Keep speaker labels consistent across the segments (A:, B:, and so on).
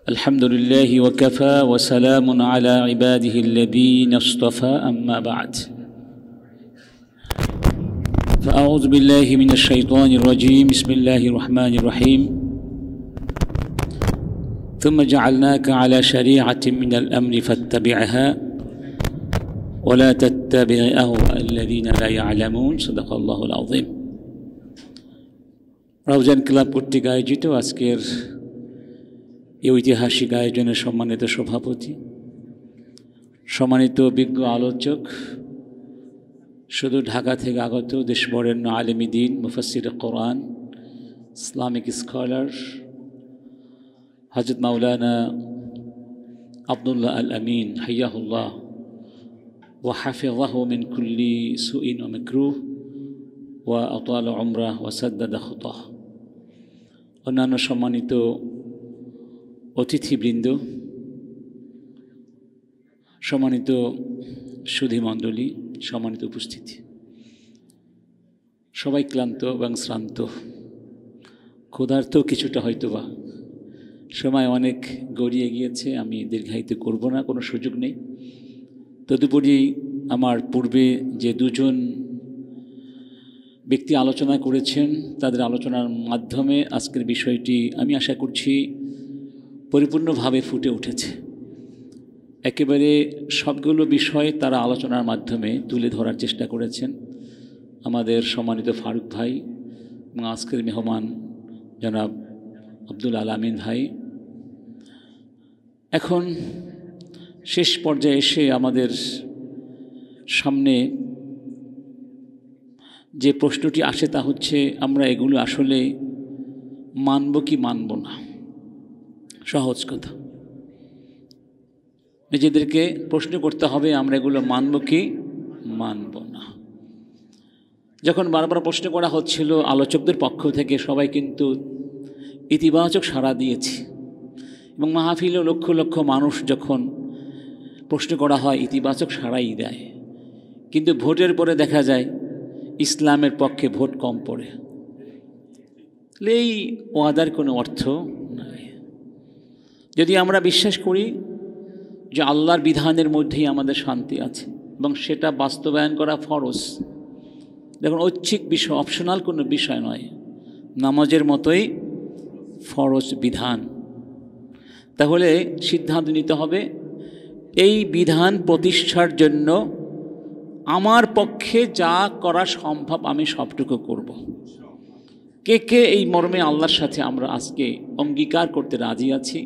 A: الحمد لله وكفى وسلام على عباده الذين اصطفى أما بعد فأعوذ بالله من الشيطان الرجيم بسم الله الرحمن الرحيم ثم جعلناك على شريعة من الأمر فاتبعها ولا تتبع أهواء الذين لا يعلمون صدق الله العظيم Raozan club কর্তৃক আয়োজিত আজকের এই ঐতিহাসিক আয়োজনের সম্মানিত সভাপতি, সম্মানিত বিজ্ঞ আলোচক, শুধু ঢাকা থেকে আগত দেশ বরেণ্য আলেম দ্বীন, মুফাসসির কোরআন, ইসলামিক স্কলার হযরত মাওলানা আব্দুল্লাহ আল আমিন হাইয়াহুল্লাহ ওয়া হাফিযাহু মিন কুল্লি সুইন ওয়া মাকরুহ ওয়া আতালা উমরাহ ওয়া সাদ্দাদা খুতাহ, অন্যান্য সম্মানিত অতিথিবৃন্দ, সম্মানিত সুধীমণ্ডলী, সম্মানিত উপস্থিতি, সবাই ক্লান্ত এবং শ্রান্ত, ক্ষুধার্ত কিছুটা হয়তোবা, সময় অনেক গড়িয়ে গিয়েছে, আমি দীর্ঘায়িত করব না, কোনো সুযোগ নেই। তদুপরি আমার পূর্বে যে দুজন ব্যক্তি আলোচনা করেছেন, তাদের আলোচনার মাধ্যমে আজকের বিষয়টি আমি আশা করছি পরিপূর্ণভাবে ফুটে উঠেছে। একেবারে সবগুলো বিষয় তারা আলোচনার মাধ্যমে তুলে ধরার চেষ্টা করেছেন। আমাদের সম্মানিত ফারুক ভাই এবং আজকের মেহমান জনাব আব্দুল আলামিন ভাই, এখন শেষ পর্যায়ে এসে আমাদের সামনে যে প্রশ্নটি আসে তা হচ্ছে, আমরা এগুলো আসলে মানব কি মানব না। সহজ কথা, নিজেদেরকে প্রশ্ন করতে হবে, আমরা এগুলো মানব কি মানব না। যখন বারবার প্রশ্ন করা হচ্ছিল আলোচকদের পক্ষ থেকে, সবাই কিন্তু ইতিবাচক সাড়া দিয়েছে এবং মাহফিলে লক্ষ লক্ষ মানুষ যখন প্রশ্ন করা হয় ইতিবাচক সাড়াই দেয়, কিন্তু ভোটের পরে দেখা যায় ইসলামের পক্ষে ভোট কম পড়ে। এই ওয়াদার কোনো অর্থ নাই। যদি আমরা বিশ্বাস করি যে আল্লাহর বিধানের মধ্যেই আমাদের শান্তি আছে এবং সেটা বাস্তবায়ন করা ফরজ, দেখুন ঐচ্ছিক বিষয়, অপশনাল কোনো বিষয় নয়, নামাজের মতোই ফরজ বিধান, তাহলে সিদ্ধান্ত নিতে হবে এই বিধান প্রতিষ্ঠার জন্য আমার পক্ষে যা করা সম্ভব আমি সবটুকু করব। কে কে এই মর্মে আল্লাহর সাথে আমরা আজকে অঙ্গীকার করতে রাজি আছি?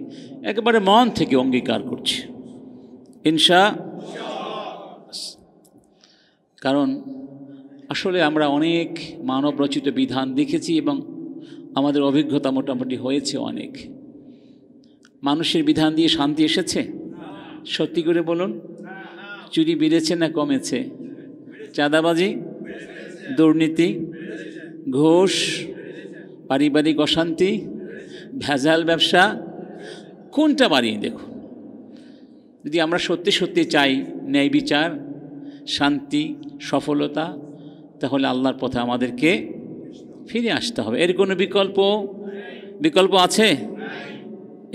A: একেবারে মন থেকে অঙ্গীকার করছি ইনশাআল্লাহ। কারণ আসলে আমরা অনেক মানব রচিত বিধান দেখেছি এবং আমাদের অভিজ্ঞতা মোটামুটি হয়েছে অনেক। মানুষের বিধান দিয়ে শান্তি এসেছে? সত্যি করে বলুন, চুরি বেড়েছে না কমেছে? চাঁদাবাজি, দুর্নীতি, ঘুষ, পারিবারিক অশান্তি, ভেজাল ব্যবসা, কোনটা বাড়িয়ে দেখুন। যদি আমরা সত্যি সত্যি চাই ন্যায় বিচার, শান্তি, সফলতা, তাহলে আল্লাহর পথে আমাদেরকে ফিরে আসতে হবে। এর কোনো বিকল্প আছে?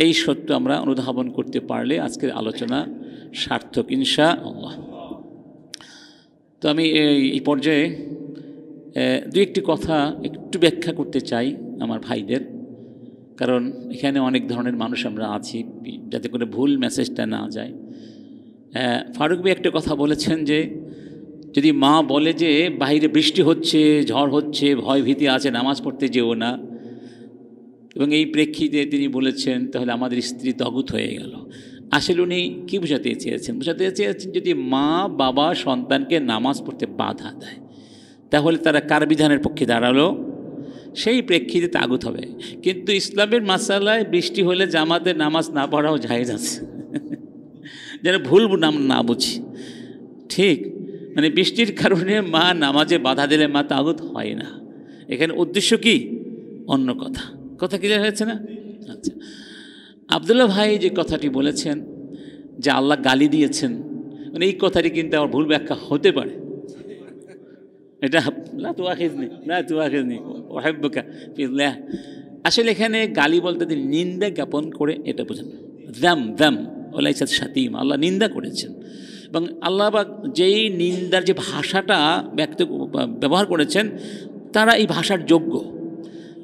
A: এই সত্য আমরা অনুধাবন করতে পারলে আজকের আলোচনা সার্থক ইনশাআল্লাহ। তো আমি এই পর্যায়ে দু একটি কথা একটু ব্যাখ্যা করতে চাই আমার ভাইদের, কারণ এখানে অনেক ধরনের মানুষ আমরা আছি, যাতে করে ভুল মেসেজটা না যায়। ফারুক ভাই একটা কথা বলেছেন যে যদি মা বলে যে বাইরে বৃষ্টি হচ্ছে, ঝড় হচ্ছে, ভয় ভীতি আছে, নামাজ পড়তে যেও না, এবং এই প্রেক্ষিতে তিনি বলেছেন তাহলে আমাদের স্ত্রী তগুত হয়ে গেল। আসলে উনি কী বোঝাতে চেয়েছেন? যদি মা বাবা সন্তানকে নামাজ পড়তে বাধা দেয়, তাহলে তারা কার বিধানের পক্ষে দাঁড়ালো? সেই প্রেক্ষিতে তাগুত হবে। কিন্তু ইসলামের মাসালায় বৃষ্টি হলে জামাতে নামাজ না পড়াও জায়েজ আছে, যেন ভুল না বুঝি। ঠিক, মানে বৃষ্টির কারণে মা নামাজে বাধা দিলে মা তাগুত হয় না। এখানে উদ্দেশ্য কি? অন্য কথা ক্লিয়ার হয়েছে না? আচ্ছা, আব্দুল্লাহ ভাই যে কথাটি বলেছেন যে আল্লাহ গালি দিয়েছেন, মানে এই কথাটি কিন্তু আমার ভুল ব্যাখ্যা হতে পারে। এটা আসলে এখানে গালি বলতে নিন্দা জ্ঞাপন করে এটা বোঝানো, দ্যাম ওলাইসাত শাতিম, আল্লাহ নিন্দা করেছেন। এবং আল্লাহ পাক যেই নিন্দার যে ভাষাটা ব্যবহার করেছেন, তারা এই ভাষার যোগ্য,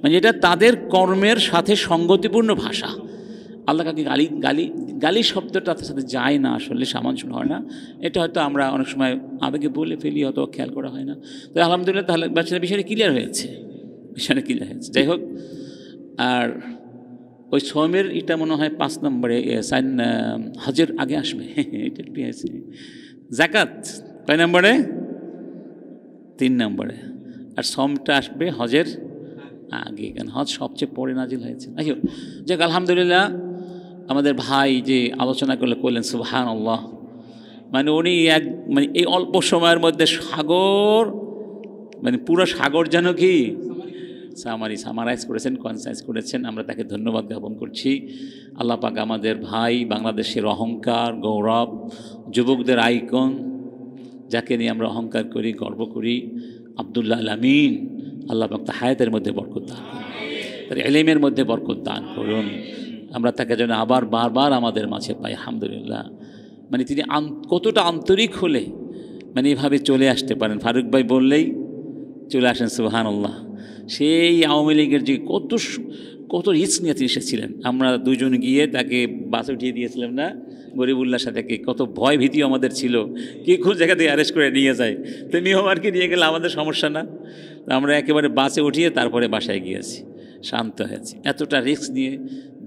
A: মানে এটা তাদের কর্মের সাথে সঙ্গতিপূর্ণ ভাষা। আল্লাহ কাকে গালি শব্দটা তার সাথে যায় না, আসলে সামান্য হয় না। এটা হয়তো আমরা অনেক সময় আবেগে বলে ফেলি, হয়তো খেয়াল করা হয় না। তো আলহামদুলিল্লাহ তাহলে বিষয়টা ক্লিয়ার হয়েছে, যাই হোক। আর ওই সোমের এটা মনে হয় 5 নম্বরে, হজের আগে আসবে। এটা একটু আছে। জাকাত কয় নম্বরে? 3 নম্বরে। আর সোমটা আসবে হজের আগে, কেন হজ সবচেয়ে পরে নাজিল হয়েছে। যাক আলহামদুলিল্লাহ, আমাদের ভাই যে আলোচনা করলেন সুবহানাল্লাহ, মানে উনি মানে এই অল্প সময়ের মধ্যে সাগর, মানে পুরো সাগর যেন কি সামারাইজ করেছেন, কনসাইজ করেছেন। আমরা তাকে ধন্যবাদ জ্ঞাপন করছি। আল্লাহ পাক আমাদের ভাই, বাংলাদেশের অহংকার, গৌরব, যুবকদের আইকন, যাকে নিয়ে আমরা অহংকার করি, গর্ব করি, আব্দুল্লাহ আল আমিন, আল্লাহ পাক তার হায়াতের মধ্যে বরকত দান করুন, তার ইলমের মধ্যে বরকত দান করুন। আমরা তাকে যেন আবার বারবার আমাদের মাঝে পাই। আলহামদুলিল্লাহ, মানে তিনি কতটা আন্তরিক হলে মানে এভাবে চলে আসতে পারেন। ফারুক ভাই বললেই চলে আসেন, সুবহানাল্লাহ। সেই আওয়ামী লীগের যে কত রিস্ক নিয়ে তিনি এসেছিলেন। আমরা দুজন গিয়ে তাকে বাসে উঠিয়ে দিয়েছিলাম না, গরিবুল্লাহর সাথে। কত ভয় ভীতিও আমাদের ছিল, কে কোন জায়গা থেকে অ্যারেস্ট করে নিয়ে যায়। তো নিয়মারকে নিয়ে গেলে আমাদের সমস্যা না, আমরা একেবারে বাসে উঠিয়ে তারপরে বাসায় গিয়েছি, শান্ত হয়েছি। এতটা রিস্ক নিয়ে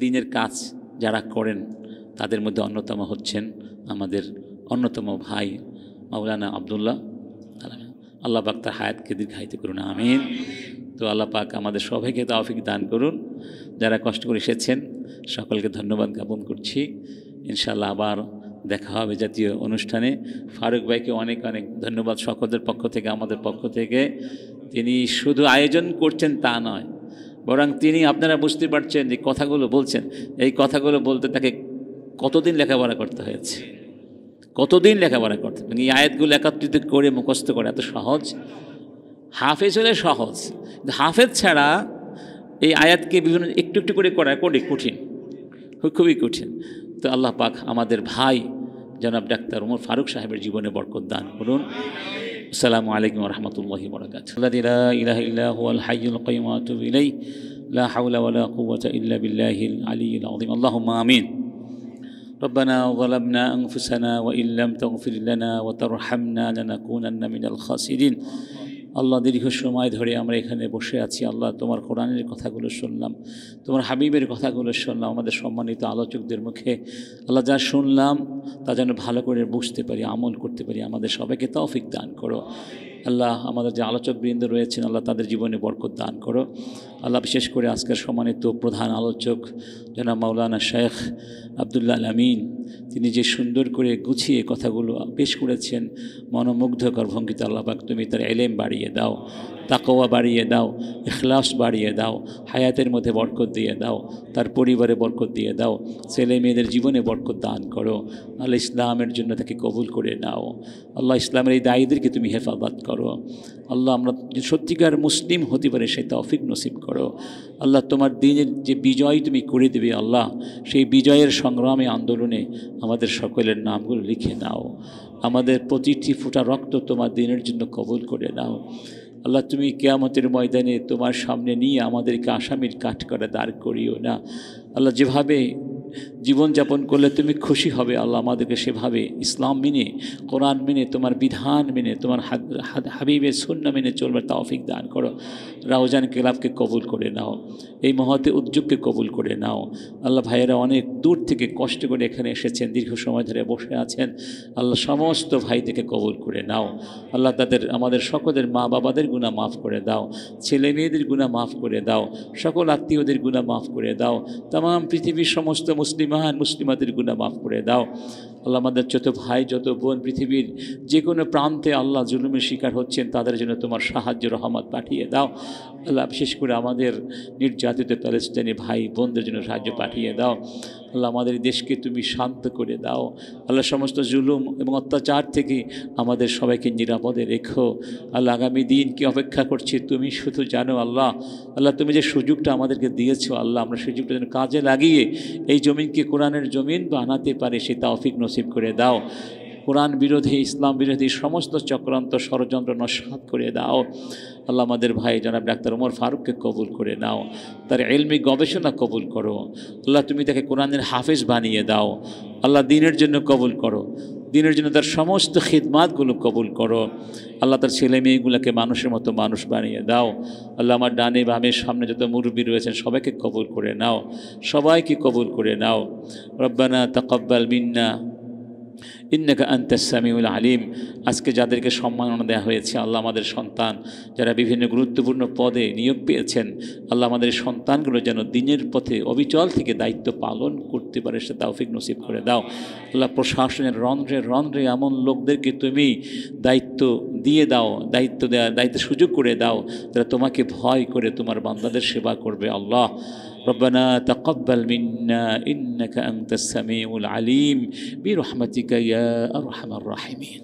A: দিনের কাজ যারা করেন, তাদের মধ্যে অন্যতম হচ্ছেন আমাদের অন্যতম ভাই মাওলানা আব্দুল্লাহ। আল্লাহ পাক তার হায়াতকে দীর্ঘায়িত করুন, আমিন। তো আল্লাহ পাক আমাদের সবাইকে তৌফিক দান করুন। যারা কষ্ট করে এসেছেন সকলকে ধন্যবাদ জ্ঞাপন করছি। ইনশাআল্লাহ আবার দেখা হবে জাতীয় অনুষ্ঠানে। ফারুক ভাইকে অনেক অনেক ধন্যবাদ সকলের পক্ষ থেকে, আমাদের পক্ষ থেকে। তিনি শুধু আয়োজন করছেন তা নয়, বরং তিনি, আপনারা বুঝতে পারছেন যে কথাগুলো বলছেন, এই কথাগুলো বলতে তাকে কতদিন লেখাপড়া করতে হয়েছে, কতদিন লেখাপড়া করতে। এই আয়াতগুলো একত্রিত করে মুখস্থ করে এত সহজ? হাফেজ হলে সহজ, হাফেজ ছাড়া এই আয়াতকে বিভিন্ন একটু একটু করে করা কঠিন, খুবই কঠিন। তো আল্লাহ পাক আমাদের ভাই জনাব ডাক্তার ওমর ফারুক সাহেবের জীবনে বরকত দান করুন। আসসালামু আলাইকুম ওয়া রাহমাতুল্লাহি ওয়া বারাকাতুহু। লা ইলাহা ইল্লা হুয়াল হাইয়ুল কাইয়্যুম ওয়া আতুবু ইলাইহি, লা হাওলা ওয়া লা কুওয়াতা ইল্লা বিল্লাহিল আলিয়্যিল আযীম। আল্লাহুম্মা আমিন। ربنا ظلمنا أنفسنا وإن لم تغفر لنا وترحمنا لنكونن من الخاسرين। আল্লাহ, দীর্ঘ সময় ধরে আমরা এখানে বসে আছি। আল্লাহ, তোমার কোরআনের কথাগুলো শুনলাম, তোমার হাবিবের কথাগুলো শুনলাম আমাদের সম্মানিত আলোচকদের মুখে। আল্লাহ, যা শুনলাম তা যেন ভালো করে বুঝতে পারি, আমল করতে পারি। আমাদের সবাইকে তৌফিক দান করো। আল্লাহ, আমাদের যে আলোচকবৃন্দ রয়েছেন, আল্লাহ তাদের জীবনে বরকত দান করো। আল্লাহ, বিশেষ করে আজকের সম্মানিত প্রধান আলোচক জনাব মাওলানা শেখ আব্দুল্লাহ আল আমিন, তিনি যে সুন্দর করে গুছিয়ে কথাগুলো পেশ করেছেন মনোমুগ্ধকর ভঙ্গিতে, আল্লাহ পাক তুমি তার ইলম বাড়িয়ে দাও, তাকওয়া বাড়িয়ে দাও, ইখলাস বাড়িয়ে দাও, হায়াতের মধ্যে বরকত দিয়ে দাও, তার পরিবারে বরকত দিয়ে দাও, ছেলে মেয়েদের জীবনে বরকত দান করো। আল্লাহ, ইসলামের জন্য তাকে কবুল করে নাও। আল্লাহ, ইসলামের এই দায়ীদেরকে তুমি হেফাজত করো। আল্লাহ, আমরা সত্যিকার মুসলিম হতে পারে সেই তৌফিক নসিব করো। আল্লাহ, তোমার দিনের যে বিজয় তুমি করে দেবে, আল্লাহ সেই বিজয়ের সংগ্রামে আন্দোলনে আমাদের সকলের নামগুলো লিখে নাও। আমাদের প্রতিটি ফোঁটা রক্ত তোমার দিনের জন্য কবুল করে নাও। আল্লাহ, তুমি কিয়ামতের ময়দানে তোমার সামনে নিয়ে আমাদেরকে আসামির কাঠগড়ায় দাঁড় করিও না। আল্লাহ, যেভাবে জীবনযাপন করলে তুমি খুশি হবে, আল্লাহ আমাদেরকে সেভাবে ইসলাম মেনে, কোরআন মেনে, তোমার বিধান মেনে, তোমার হাবিবের সুন্নাহ মেনে চলবার তৌফিক দান করো। রাউজান ক্লাবকে কবুল করে নাও, এই মহতে উদ্যোগকে কবুল করে নাও। আল্লাহ, ভাইয়েরা অনেক দূর থেকে কষ্ট করে এখানে এসেছেন, দীর্ঘ সময় ধরে বসে আছেন। আল্লাহ, সমস্ত ভাইদেরকে কবুল করে নাও। আল্লাহ, আমাদের সকলের মা বাবাদের গুনাহ মাফ করে দাও, ছেলে মেয়েদের গুনাহ মাফ করে দাও, সকল আত্মীয়দের গুনাহ মাফ করে দাও, তামাম পৃথিবীর সমস্ত মুসলিমাদের গুনাহ মাফ করে দাও। আল্লাহ, আমাদের যত ভাই যত বোন পৃথিবীর যে কোনো প্রান্তে আল্লাহ জুলুমের শিকার হচ্ছেন, তাদের জন্য তোমার সাহায্য রহমত পাঠিয়ে দাও। আল্লাহ, বিশেষ করে আমাদের নির্যাতিত প্যালেস্টাইনি ভাই বোনদের জন্য সাহায্য পাঠিয়ে দাও। আল্লাহ আমাদের দেশকে তুমি শান্ত করে দাও আল্লাহ, সমস্ত জুলুম এবং অত্যাচার থেকে আমাদের সবাইকে নিরাপদে রেখো আল্লাহ। আগামী দিন কি অপেক্ষা করছি তুমি শুধু জানো আল্লাহ। আল্লাহ তুমি যে সুযোগটা আমাদেরকে দিয়েছো আল্লাহ, আমরা সুযোগটা যেন কাজে লাগিয়ে এই জমিনকে কোরআনের জমিন বানাতে পারে সে তৌফিক নসিব করে দাও। কোরআন বিরোধী, ইসলাম বিরোধী সমস্ত চক্রান্ত ষড়যন্ত্র নস্যাৎ করে দাও আল্লাহ। আমাদের ভাই জনাব ডাক্তার ওমর ফারুককে কবুল করে নাও, তার ইলমি গবেষণা কবুল করো আল্লাহ। তুমি তাকে কোরআনের হাফেজ বানিয়ে দাও আল্লাহ, দিনের জন্য কবুল করো, দিনের জন্য তার সমস্ত খিদমাতগুলো কবুল করো আল্লাহ। তার ছেলে মেয়েগুলোকে মানুষের মতো মানুষ বানিয়ে দাও আল্লাহ। আমার ডানে বামে সামনে যত মুরব্বী রয়েছেন সবাইকে কবুল করে নাও, সবাইকে কবুল করে নাও। রব্বানা তাকাব্বাল মিন্না ইন্নাকা আনতাস সামিউল আলিম। আজকে যাদেরকে সম্মাননা দেওয়া হয়েছে আল্লাহ, আমাদের সন্তান যারা বিভিন্ন গুরুত্বপূর্ণ পদে নিয়োগ পেয়েছেন আল্লাহ, আমাদের সন্তানগুলো যেন দিনের পথে অবিচল থেকে দায়িত্ব পালন করতে পারে সে তৌফিক নসিব করে দাও আল্লাহ। প্রশাসনের রন্ধ্রে রন্ধ্রে এমন লোকদেরকে তুমি দায়িত্ব দিয়ে দাও, দায়িত্ব সুযোগ করে দাও যারা তোমাকে ভয় করে তোমার বান্দাদের সেবা করবে আল্লাহ। ربنا تقبل منا إنك أنت السميع العليم برحمتك يا أرحم الراحمين.